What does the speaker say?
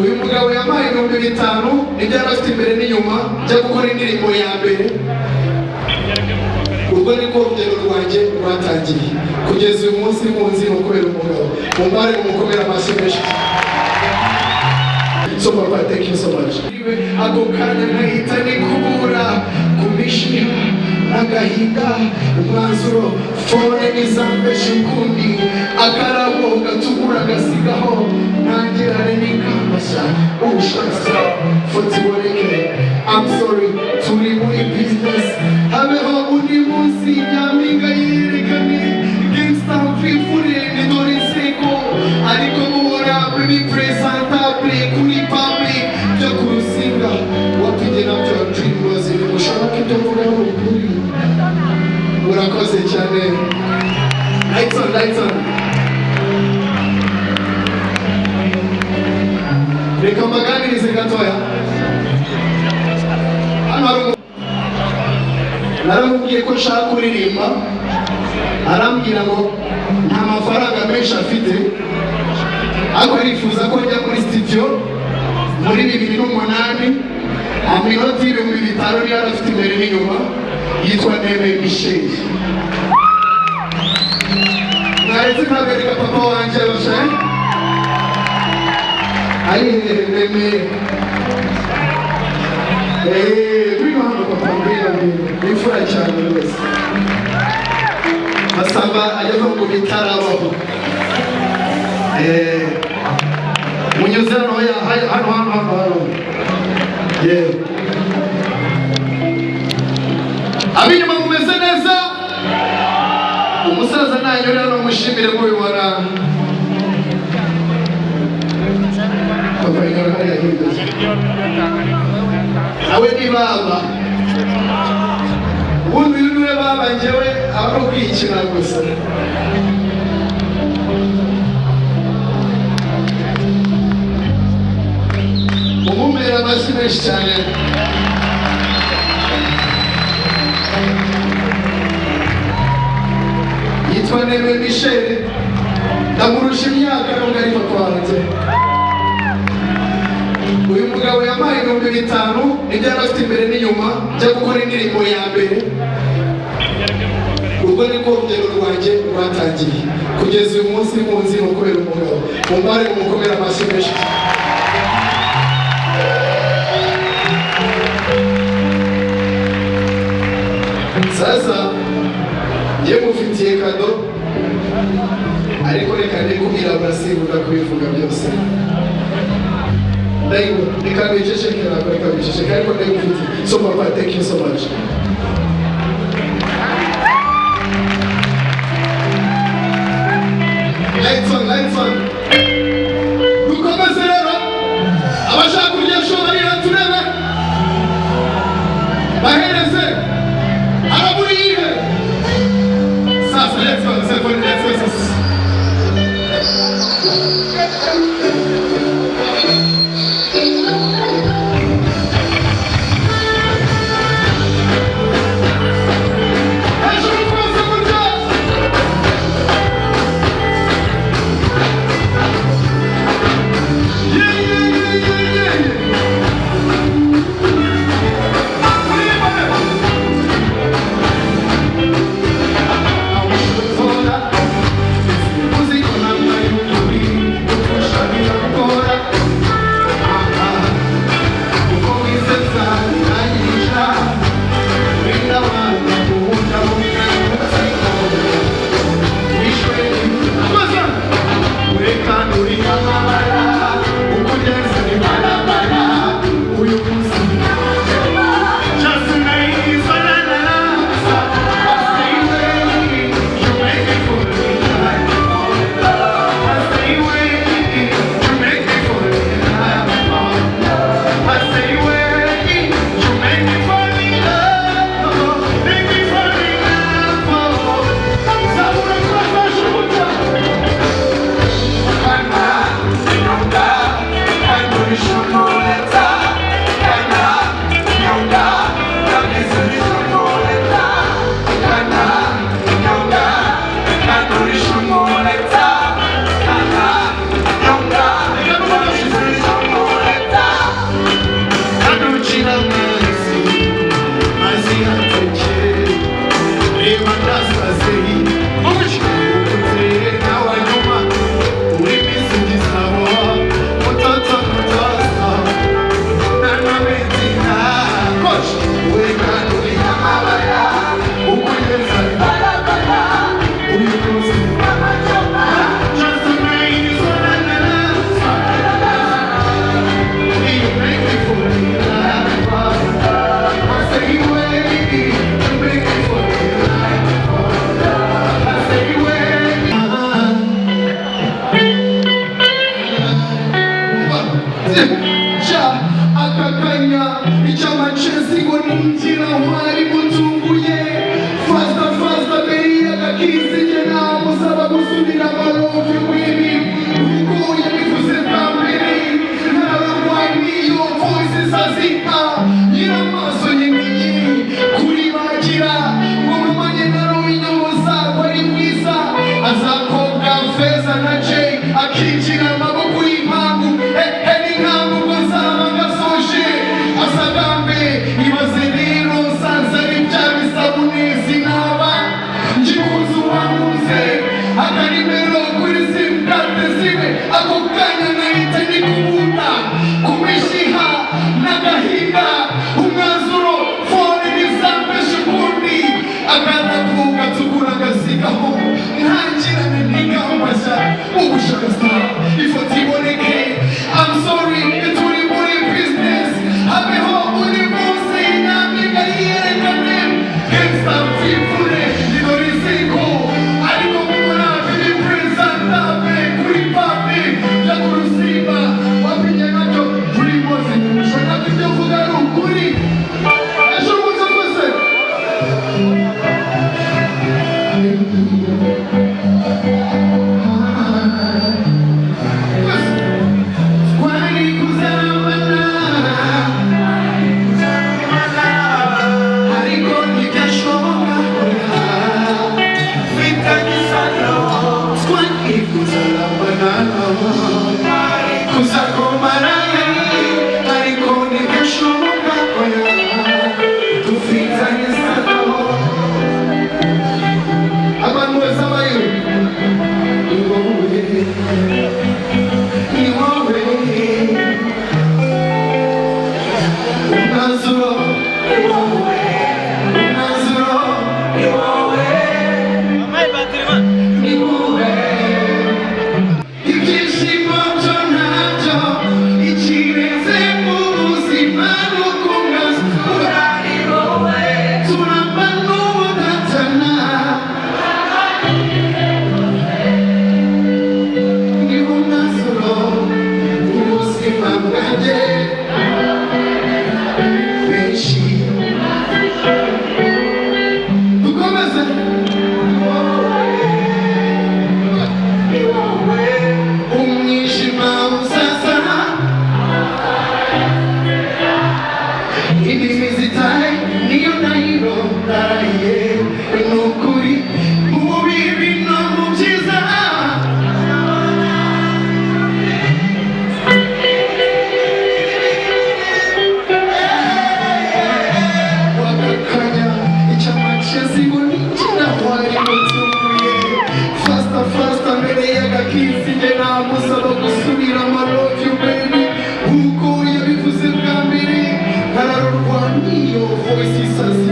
uyu mugabo yampaye 5,000 nibyo yarafite imbere n'inyuma njya gukora indirimbo ya mbere. Ubwo niko urugendo rwanjye rwatangiye kugeza uyu munsi munsi no kubera umugabo mumbare umukomera amashyi menshi. So Papa, thank you so much. Ako kanya nahita nikubura kumishiha nagahinga umwanzuro fone nizambesha ukundi akarabo gatubura gasigaho ntangirane n'ikambasha ubushakasha fotiboreke. I'm sorry turi muri business habeho undi munsi nyampinga yerekane gangsta mfifure nidore inseko ariko mubona baby presentable kuri public byo kurusinga wakigena byo dream was in mushaka ibyo mvuga n'ukuri. Urakoze cyane. Lights on, lights on. Reka mbaganirize gatoya. Naramubwiye ko nshaka kuririmba arambwira ngo nta mafaranga menshi afite ariko arifuza ko njya muri studio muri 2008 aminota 5,000 yari afite imbere n'inyuma yitwa Yunamiye. Naretse ntabereka papa wanjye bashaye Yunamiye. Kuri hano papa mbwira bifura cyane rwose basaba ajya ngo bitarabaho. Munyuze hano hano abinyuma mumeze neza. Umusaza nanyura hano mushimire mubibona. Papa inyura hariya hirya awe ni baba ubundi uyu niwe baba njyewe aba ari ukwiyikina gusa. Mumumera amashyi menshi cyane. Yitwa Yunamiye ndamurusha imyaka nubwo ari papa wanjye. Uyu mugabo yampaye 5,000 nibyo yarafite imbere n'inyuma njya gukora indirimbo ya mbere. Ubwo niko urugendo rwanjye rwatangiye kugeza uyu munsi munsi no kubera umugabo mumbare umukomera amashyi menshi. Sasa njye mufitiye kado ariko reka ndikubwira abasibuka kubivuga byose. Reka bicecekera ariko ndagufitiye. So Papa, thank you so much. Lights on, lights on. Dukomeze rero abashaka kurya shobarira turebe bahereze araburiye. Sasa let's go, let's go. Ja akakanya icyama Chelsea ngo ninjira wari mutunguye fasta beri agakizi je namusaba gusubira amalovi wibi uko yabivuze bambere nararwani yo voices azika nyiramaso nyinyi kuri bagira ngo mumanye naruminyoza wari mwiza azakobwa feza na Jay akinjira amaboko y'impangu n'inkangu ngo nzaba ngasoje asagambe ibaze rero sanzari bya bisabune sinaba ngikunze uwamuze akarimero kuri simukarte zibe ako kanya nahita nikubunda kumishiha n'agahinda umwanzuro fone nizambesha ukundi agatatu gatukura agasigaho ntangirane n'ingambashya ubushakasha ifoto iboneke I'm sorry turi muri business habeho uri munsi y'inyampinga yiyerekane gangsta mfifure idore isiko ariko mubona biri presentable kuri papi ya kurusimba wapinye nabyo turi bose ushaka ibyo vuga ari ukuri ejo muze mwese voices